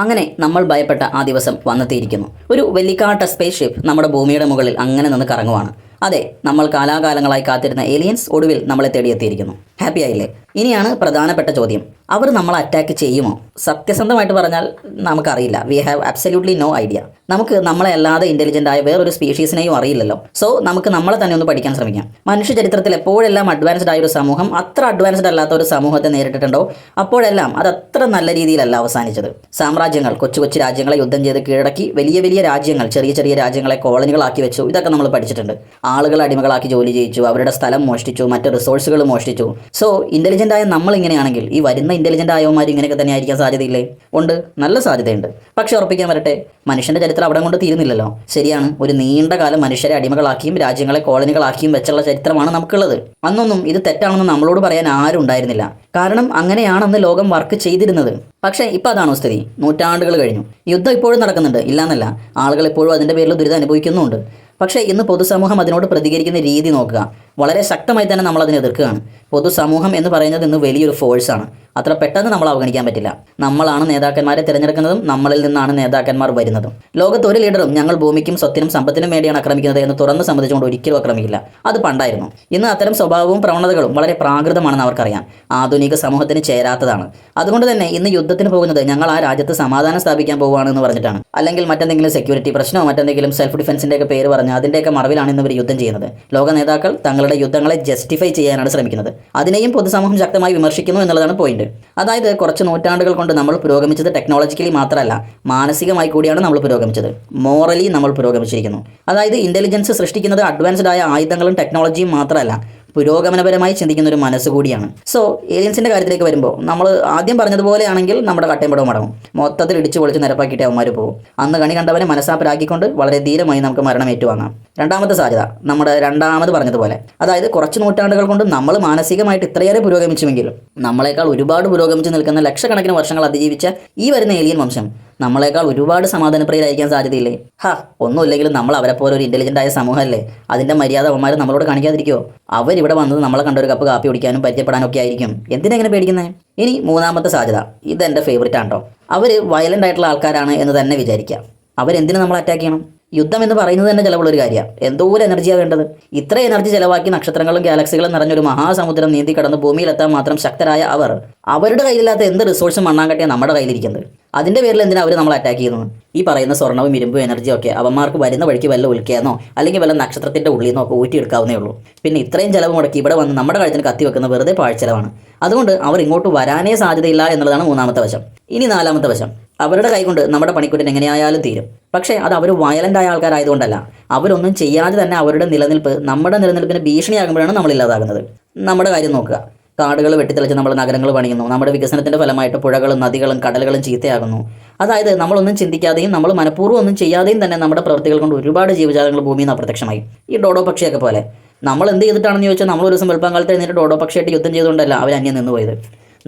അങ്ങനെ നമ്മൾ ഭയപ്പെട്ട ആ ദിവസം വന്നെത്തിയിരിക്കുന്നു. ഒരു വെള്ളിക്കാട്ട സ്പേസ് ഷിപ്പ് നമ്മുടെ ഭൂമിയുടെ മുകളിൽ അങ്ങനെ നിന്ന് കറങ്ങുവാണ്. അതെ, നമ്മൾ കാലാകാലങ്ങളായി കാത്തിരുന്ന ഏലിയൻസ് ഒടുവിൽ നമ്മളെ തേടിയെത്തിയിരിക്കുന്നു. ഹാപ്പി ആയില്ലേ? ഇനിയാണ് പ്രധാനപ്പെട്ട ചോദ്യം, അവർ നമ്മളെ അറ്റാക്ക് ചെയ്യുമോ? സത്യസന്ധമായിട്ട് പറഞ്ഞാൽ നമുക്കറിയില്ല. We have absolutely no idea. നമുക്ക് നമ്മളെ അല്ലാതെ ഇന്റലിജന്റ് ആയ വേറൊരു സ്പീഷീസിനെയും അറിയില്ലല്ലോ. സോ നമുക്ക് നമ്മളെ തന്നെ ഒന്ന് പഠിക്കാൻ ശ്രമിക്കാം. മനുഷ്യ ചരിത്രത്തിൽ എപ്പോഴെല്ലാം അഡ്വാൻസ്ഡ് ആയ ഒരു സമൂഹം അത്ര അഡ്വാൻസ്ഡ് അല്ലാത്ത ഒരു സമൂഹത്തെ നേരിട്ടിട്ടുണ്ടോ അപ്പോഴെല്ലാം അത് അത്ര നല്ല രീതിയിലല്ല അവസാനിച്ചത്. സാമ്രാജ്യങ്ങൾ, കൊച്ചു കൊച്ചു രാജ്യങ്ങളെ യുദ്ധം ചെയ്ത് കീഴടക്കി വലിയ വലിയ രാജ്യങ്ങൾ ചെറിയ ചെറിയ രാജ്യങ്ങളെ കോളനികളാക്കി വെച്ചു. ഇതൊക്കെ നമ്മൾ പഠിച്ചിട്ടുണ്ട്. ആളുകൾ അടിമകളാക്കി ജോലി ചെയ്യിച്ചു, അവരുടെ സ്ഥലം മോഷ്ടിച്ചു, മറ്റ് റിസോഴ്സുകൾ മോഷ്ടിച്ചു. സോ ഇന്റലിജന്റ് ആയ നമ്മൾ ഇങ്ങനെയാണെങ്കിൽ ഈ വരുന്ന ഇന്റലിജന്റ് ആയവന്മാർ ഇങ്ങനെയൊക്കെ തന്നെ ആയിരിക്കാൻ സാധ്യതയില്ലേ? ഉണ്ട്, നല്ല സാധ്യതയുണ്ട്. പക്ഷെ ഉറപ്പിക്കാൻ വരട്ടെ, മനുഷ്യന്റെ ചരിത്രം അവിടെ കൊണ്ട് തീരുന്നില്ലല്ലോ. ശരിയാണ്, ഒരു നീണ്ട കാലം മനുഷ്യരെ അടിമകളാക്കിയും രാജ്യങ്ങളെ കോളനികളാക്കിയും വെച്ചുള്ള ചരിത്രമാണ് നമുക്കുള്ളത്. അന്നൊന്നും ഇത് തെറ്റാണെന്ന് നമ്മളോട് പറയാൻ ആരും ഉണ്ടായിരുന്നില്ല. കാരണം അങ്ങനെയാണെന്ന് ലോകം വർക്ക് ചെയ്തിരുന്നത്. പക്ഷേ ഇപ്പം അതാണോ സ്ഥിതി? നൂറ്റാണ്ടുകൾ കഴിഞ്ഞു, യുദ്ധം ഇപ്പോഴും നടക്കുന്നുണ്ട്, ഇല്ലാന്നല്ല. ആളുകൾ ഇപ്പോഴും അതിൻ്റെ പേരിൽ ദുരിതം അനുഭവിക്കുന്നുമുണ്ട്. പക്ഷേ ഇന്ന് പൊതുസമൂഹം അതിനോട് പ്രതികരിക്കുന്ന രീതി നോക്കുക. വളരെ ശക്തമായി തന്നെ നമ്മൾ അതിനെ എതിർക്കുകയാണ്. പൊതുസമൂഹം എന്ന് പറയുന്നത് ഇന്ന് വലിയൊരു ഫോഴ്സാണ്. അത്ര പെട്ടെന്ന് നമ്മൾ അവഗണിക്കാൻ പറ്റില്ല. നമ്മളാണ് നേതാക്കന്മാരെ തിരഞ്ഞെടുക്കുന്നതും നമ്മളിൽ നിന്നാണ് നേതാക്കന്മാർ വരുന്നതും. ലോകത്ത് ഒരു ലീഡറും ഞങ്ങൾ ഭൂമിക്കും സ്വത്തിനും സമ്പത്തിനും വേണ്ടിയാണ് ആക്രമിക്കുന്നത് എന്ന് തുറന്ന് സമ്മതിച്ചുകൊണ്ട് ഒരിക്കലും ആക്രമിക്കില്ല. അത് പണ്ടായിരുന്നു. ഇന്ന് അത്തരം സ്വഭാവവും പ്രവണതകളും വളരെ പ്രാകൃതമാണെന്ന് അവർക്കറിയാം. ആധുനിക സമൂഹത്തിന് ചേരാത്തതാണ്. അതുകൊണ്ട് തന്നെ ഇന്ന് യുദ്ധത്തിന് പോകുന്നത് ഞങ്ങൾ ആ രാജ്യത്ത് സമാധാനം സ്ഥാപിക്കാൻ പോവുകയാണെന്ന് പറഞ്ഞിട്ടാണ്. അല്ലെങ്കിൽ മറ്റെന്തെങ്കിലും സെക്യൂരിറ്റി പ്രശ്നമോ മറ്റെന്തെങ്കിലും സെൽഫ് ഡിഫൻസിൻ്റെയൊക്കെ പേര് പറഞ്ഞ് അതിൻ്റെയൊക്കെ മറവിലാണ് ഇന്ന് ഇവർ യുദ്ധം ചെയ്യുന്നത്. ലോക നേതാക്കൾ തങ്ങളുടെ യുദ്ധങ്ങളെ ജസ്റ്റിഫൈ ചെയ്യാനാണ് ശ്രമിക്കുന്നത്. അതിനെയും പൊതുസമൂഹം ശക്തമായി വിമർശിക്കുന്നു എന്നുള്ളതാണ് പോയിന്റ്. അതായത് കുറച്ച് നൂറ്റാണ്ടുകൾ കൊണ്ട് നമ്മൾ പുരോഗമിച്ചത് ടെക്നോളജിക്കലി മാത്രമല്ല, മാനസികമായി കൂടിയാണ് നമ്മൾ പുരോഗമിച്ചത്. മോറലി നമ്മൾ പുരോഗമിച്ചിരിക്കുന്നു. അതായത് ഇന്റലിജൻസ് സൃഷ്ടിക്കുന്നത് അഡ്വാൻസ്ഡ് ആയ ആയുധങ്ങളും ടെക്നോളജിയും മാത്രമല്ല, പുരോഗമനപരമായി ചിന്തിക്കുന്ന ഒരു മനസ്സ് കൂടിയാണ്. സോ ഏലിയൻസിൻ്റെ കാര്യത്തിലേക്ക് വരുമ്പോൾ നമ്മൾ ആദ്യം പറഞ്ഞതുപോലെയാണെങ്കിൽ നമ്മുടെ കട്ടയമ്പടവും മടങ്ങും. മൊത്തത്തിൽ ഇടിച്ചു പൊളിച്ച് നിരപ്പാക്കിയിട്ട് അവന്മാർ പോകും. അന്ന് കണി കണ്ടവനെ മനസ്സാപ്പരാക്കിക്കൊണ്ട് വളരെ ധീരമായി നമുക്ക് മരണം ഏറ്റുവാങ്ങാം. രണ്ടാമത്തെ സാധ്യത നമ്മുടെ രണ്ടാമത് പറഞ്ഞതുപോലെ, അതായത് കുറച്ച് നൂറ്റാണ്ടുകൾ കൊണ്ട് നമ്മൾ മാനസികമായിട്ട് ഇത്രയേറെ പുരോഗമിച്ചുവെങ്കിലും നമ്മളെക്കാൾ ഒരുപാട് പുരോഗമിച്ച് നിൽക്കുന്ന ലക്ഷക്കണക്കിന് വർഷങ്ങൾ അതിജീവിച്ച ഈ വരുന്ന ഏലിയൻ വംശം നമ്മളെക്കാൾ ഒരുപാട് സമാധാനപ്രിയരായിരിക്കാൻ സാധ്യതയില്ലേ? ഒന്നുമില്ലെങ്കിലും നമ്മൾ അവരെ പോലെ ഒരു ഇന്റലിജന്റ് ആയ സമൂഹമല്ലേ. അതിന്റെ മര്യാദ അവന്മാർ നമ്മളോട് കാണിക്കാതിരിക്കുമോ? അവരിവിടെ വന്നത് നമ്മളെ കണ്ടൊരു കപ്പ് കാപ്പി കുടിക്കാനും പരിചയപ്പെടാനും ഒക്കെ ആയിരിക്കും. എന്തിനെങ്ങനെ പേടിക്കുന്നത്? ഇനി മൂന്നാമത്തെ സാധ്യത, ഇതെൻ്റെ ഫേവറേറ്റ് ആണോ. അവർ വയലന്റ് ആയിട്ടുള്ള ആൾക്കാരാണ് എന്ന് തന്നെ വിചാരിക്കാം. അവരെന്തിനു നമ്മൾ അറ്റാക്ക് ചെയ്യണം? യുദ്ധം എന്ന് പറയുന്നത് തന്നെ ചിലവുള്ളൊരു കാര്യമാണ്. എന്തോരം എനർജിയാണ് വേണ്ടത്. ഇത്ര എനർജി ചിലവാക്കി നക്ഷത്രങ്ങളും ഗാലക്സികളും നിറഞ്ഞൊരു മഹാസമുദ്രം നീന്തി കടന്ന് ഭൂമിയിലെത്താൻ മാത്രം ശക്തരായ അവർ, അവരുടെ കയ്യിലില്ലാത്ത എന്ത് റിസോഴ്സും മണ്ണാങ്കട്ടിയാണ് നമ്മുടെ കയ്യിലിരിക്കുന്നത്. അതിൻ്റെ പേരിൽ എന്തിനാണ് അവർ നമ്മളെ അറ്റാക്ക് ചെയ്യുന്നത്? ഈ പറയുന്ന സ്വർണ്ണവും ഇരുമ്പും എനർജിയും ഒക്കെ അവന്മാർക്ക് വരുന്ന വഴിക്ക് വല്ല ഉൽക്കയെന്നോ അല്ലെങ്കിൽ വല്ല നക്ഷത്രത്തിൻ്റെ ഉള്ളിൽ നിന്നോ ഒക്കെ ഊറ്റിയെടുക്കാവുന്നേ ഉള്ളൂ. പിന്നെ ഇത്രയും ചിലവ് മുടക്കി ഇവിടെ വന്ന് നമ്മുടെ കഴുത്തിന് കത്തി വെക്കുന്ന വെറുതെ പാഴ്ചെലവാണ്. അതുകൊണ്ട് അവർ ഇങ്ങോട്ട് വരാനേ സാധ്യതയില്ല എന്നുള്ളതാണ് മൂന്നാമത്തെ വശം. ഇനി നാലാമത്തെ വശം, അവരുടെ കൈകൊണ്ട് നമ്മുടെ പണിക്കുട്ടൻ എങ്ങനെയായാലും തീരും. പക്ഷേ അത് അവർ വയലൻ്റ് ആയ ആൾക്കാരായതുകൊണ്ടല്ല. അവരൊന്നും ചെയ്യാതെ തന്നെ അവരുടെ നിലനിൽപ്പ് നമ്മുടെ നിലനിൽപ്പിന് ഭീഷണിയാകുമ്പോഴാണ് നമ്മളില്ലാതാകുന്നത്. നമ്മുടെ കാര്യം നോക്കുക. കാടുകൾ വെട്ടിത്തെളിച്ച് നമ്മൾ നഗരങ്ങൾ പണിയുന്നു. നമ്മുടെ വികസനത്തിൻ്റെ ഫലമായിട്ട് പുഴകളും നദികളും കടലുകളും ചീത്തയാകുന്നു. അതായത് നമ്മളൊന്നും ചിന്തിക്കാതെയും നമ്മൾ മനഃപൂർവ്വം ഒന്നും ചെയ്യാതെയും തന്നെ നമ്മുടെ പ്രവൃത്തികൾ കൊണ്ട് ഒരുപാട് ജീവജാലങ്ങൾ ഭൂമിയിൽ നിന്ന് അപ്രത്യക്ഷമായി. ഈ ഡോഡോ പക്ഷിയൊക്കെ പോലെ. നമ്മൾ എന്ത് ചെയ്തിട്ടാണെന്ന് ചോദിച്ചാൽ നമ്മൾ ഒരു ദിവസം വെളുപ്പാങ്കാലത്ത് എഴുന്നേറ്റ് ഡോഡോ പക്ഷിയായിട്ട് യുദ്ധം ചെയ്തുകൊണ്ടല്ല അവർ അന്യം നിന്നുപോയത്.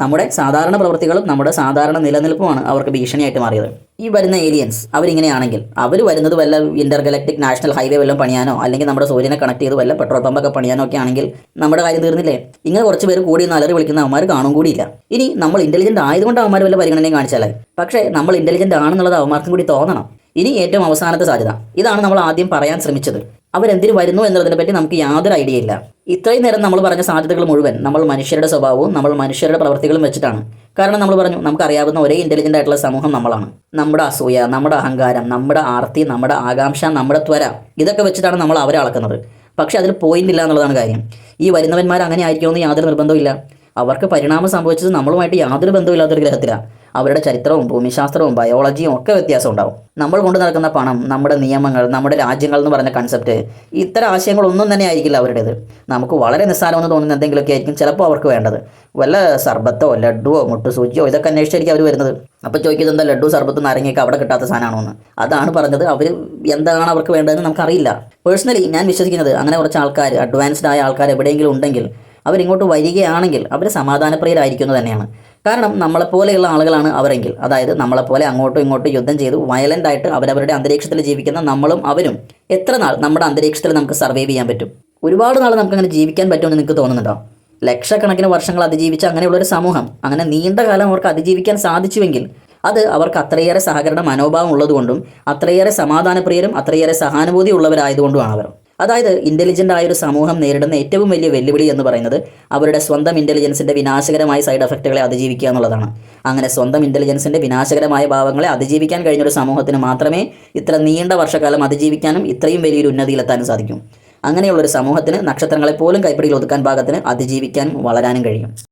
നമ്മുടെ സാധാരണ പ്രവൃത്തികളും നമ്മുടെ സാധാരണ നിലനിൽപ്പുമാണ് അവർക്ക് ഭീഷണിയായിട്ട് മാറിയത്. ഈ വരുന്ന ഏലിയൻസ് അവരിങ്ങനെയാണെങ്കിൽ അവർ വരുന്നത് വല്ല ഇന്റർഗലക്റ്റിക് നാഷണൽ ഹൈവേ വല്ലതും പണിയാനോ അല്ലെങ്കിൽ നമ്മുടെ സൂര്യനെ കണക്ട് ചെയ്ത് വല്ല പെട്രോൾ പമ്പൊക്കെ പണിയാനോ ഒക്കെ ആണെങ്കിൽ നമ്മുടെ കാര്യം തീർന്നില്ലേ? ഇങ്ങനെ കുറച്ച് പേര് കൂടി അലറി വിളിക്കുന്ന അവന്മാർ കാണും കൂടിയില്ല. ഇനി നമ്മൾ ഇന്റലിജന്റ് ആയതുകൊണ്ട് അവന്മാർ വല്ല പരിഗണനയും കാണിച്ചാലേ. പക്ഷേ നമ്മൾ ഇന്റലിജന്റ് ആണെന്നുള്ളത് അവന്മാർക്കും കൂടി തോന്നണം. ഇനി ഏറ്റവും അവസാനത്തെ സാധ്യത, ഇതാണ് നമ്മൾ ആദ്യം പറയാൻ ശ്രമിച്ചത്. അവരെന്തിനു വരുന്നു എന്നതിനെ പറ്റി നമുക്ക് യാതൊരു ഐഡിയ ഇല്ല. ഇത്രയും നേരം നമ്മൾ പറഞ്ഞ സാധ്യതകൾ മുഴുവൻ നമ്മൾ മനുഷ്യരുടെ സ്വഭാവവും നമ്മൾ മനുഷ്യരുടെ പ്രവർത്തികളും വെച്ചിട്ടാണ്. കാരണം നമ്മൾ പറഞ്ഞു നമുക്കറിയാവുന്ന ഒരേ ഇൻ്റലിജൻ്റ് ആയിട്ടുള്ള സമൂഹം നമ്മളാണ്. നമ്മുടെ അസൂയ, നമ്മുടെ അഹങ്കാരം, നമ്മുടെ ആർത്തി, നമ്മുടെ ആകാംക്ഷ, നമ്മുടെ ത്വര, ഇതൊക്കെ വെച്ചിട്ടാണ് നമ്മൾ അവരെ അളക്കുന്നത്. പക്ഷേ അതിൽ പോയിന്റ് ഇല്ല എന്നുള്ളതാണ് കാര്യം. ഈ വരുന്നവന്മാർ അങ്ങനെ ആയിരിക്കുമെന്ന് യാതൊരു നിർബന്ധവും ഇല്ല. അവർക്ക് പരിണാമം സംഭവിച്ചത് നമ്മളുമായിട്ട് യാതൊരു ബന്ധമില്ലാത്തൊരു ഗ്രഹത്തിലാണ്. അവരുടെ ചരിത്രവും ഭൂമിശാസ്ത്രവും ബയോളജിയും ഒക്കെ വ്യത്യാസം ഉണ്ടാവും. നമ്മൾ കൊണ്ട് നടക്കുന്ന പണം, നമ്മുടെ നിയമങ്ങൾ, നമ്മുടെ രാജ്യങ്ങൾ എന്ന് പറഞ്ഞ കൺസെപ്റ്റ്, ഇത്തരം ആശയങ്ങളൊന്നും തന്നെ ആയിരിക്കില്ല അവരുടേത്. നമുക്ക് വളരെ നിസ്സാരമെന്ന് തോന്നുന്ന എന്തെങ്കിലുമൊക്കെ ആയിരിക്കും ചിലപ്പോൾ അവർക്ക് വേണ്ടത്. വല്ല സർബത്തോ ലഡുവോ മുട്ടുസൂചിയോ ഇതൊക്കെ അന്വേഷിച്ചായിരിക്കും അവർ വരുന്നത്. അപ്പോൾ ചോദിക്കുന്നത് എന്താ ലഡു സർബത്തും നാരങ്ങയൊക്കെ അവിടെ കിട്ടാത്ത സാധനമാണോ എന്ന്. അതാണ് പറഞ്ഞത്. അവർ എന്താണ് അവർക്ക് വേണ്ടതെന്ന് നമുക്കറിയില്ല. പേഴ്സണലി ഞാൻ വിശ്വസിക്കുന്നത് അങ്ങനെ കുറച്ച് ആൾക്കാർ, അഡ്വാൻസ്ഡ് ആയ ആൾക്കാർ എവിടെയെങ്കിലും ഉണ്ടെങ്കിൽ അവരിങ്ങോട്ട് വരികയാണെങ്കിൽ അവർ സമാധാനപ്രിയരായിരിക്കുന്നത് തന്നെയാണ്. കാരണം നമ്മളെപ്പോലെയുള്ള ആളുകളാണ് അവരെങ്കിൽ, അതായത് നമ്മളെപ്പോലെ അങ്ങോട്ടും ഇങ്ങോട്ടും യുദ്ധം ചെയ്ത് വയലൻ്റ് ആയിട്ട് അവരവരുടെ അന്തരീക്ഷത്തിൽ ജീവിക്കുന്ന നമ്മളും അവരും എത്ര നാൾ നമ്മുടെ അന്തരീക്ഷത്തിൽ നമുക്ക് സർവൈവ് ചെയ്യാൻ പറ്റും? ഒരുപാട് നാൾ നമുക്കങ്ങനെ ജീവിക്കാൻ പറ്റുമെന്ന് നിങ്ങൾക്ക് തോന്നുന്നുണ്ടോ? ലക്ഷക്കണക്കിന് വർഷങ്ങൾ അതിജീവിച്ച അങ്ങനെയുള്ളൊരു സമൂഹം, അങ്ങനെ നീണ്ട കാലം അവർക്ക് അതിജീവിക്കാൻ സാധിച്ചുവെങ്കിൽ അത് അവർക്ക് അത്രയേറെ സഹകരണ മനോഭാവം ഉള്ളതുകൊണ്ടും അത്രയേറെ സമാധാനപ്രിയരും അത്രയേറെ സഹാനുഭൂതി ഉള്ളവരായതുകൊണ്ടുമാണ് അവർ. അതായത് ഇൻ്റലിജൻ്റ് ആയൊരു സമൂഹം നേരിടുന്ന ഏറ്റവും വലിയ വെല്ലുവിളി എന്ന് പറയുന്നത് അവരുടെ സ്വന്തം ഇൻ്റലിജൻസിൻ്റെ വിനാശകരമായ സൈഡ് എഫക്റ്റുകളെ അതിജീവിക്കുക എന്നുള്ളതാണ്. അങ്ങനെ സ്വന്തം ഇൻ്റലിജൻസിൻ്റെ വിനാശകരമായ ഭാവങ്ങളെ അതിജീവിക്കാൻ കഴിഞ്ഞൊരു സമൂഹത്തിന് മാത്രമേ ഇത്ര നീണ്ട വർഷക്കാലം അതിജീവിക്കാനും ഇത്രയും വലിയൊരു ഉന്നതിയിലെത്താനും സാധിക്കും. അങ്ങനെയുള്ളൊരു സമൂഹത്തിന് നക്ഷത്രങ്ങളെപ്പോലും കൈപ്പിടിയിൽ ഒതുക്കാൻ പാകത്തിന് അതിജീവിക്കാനും വളരാനും കഴിയും.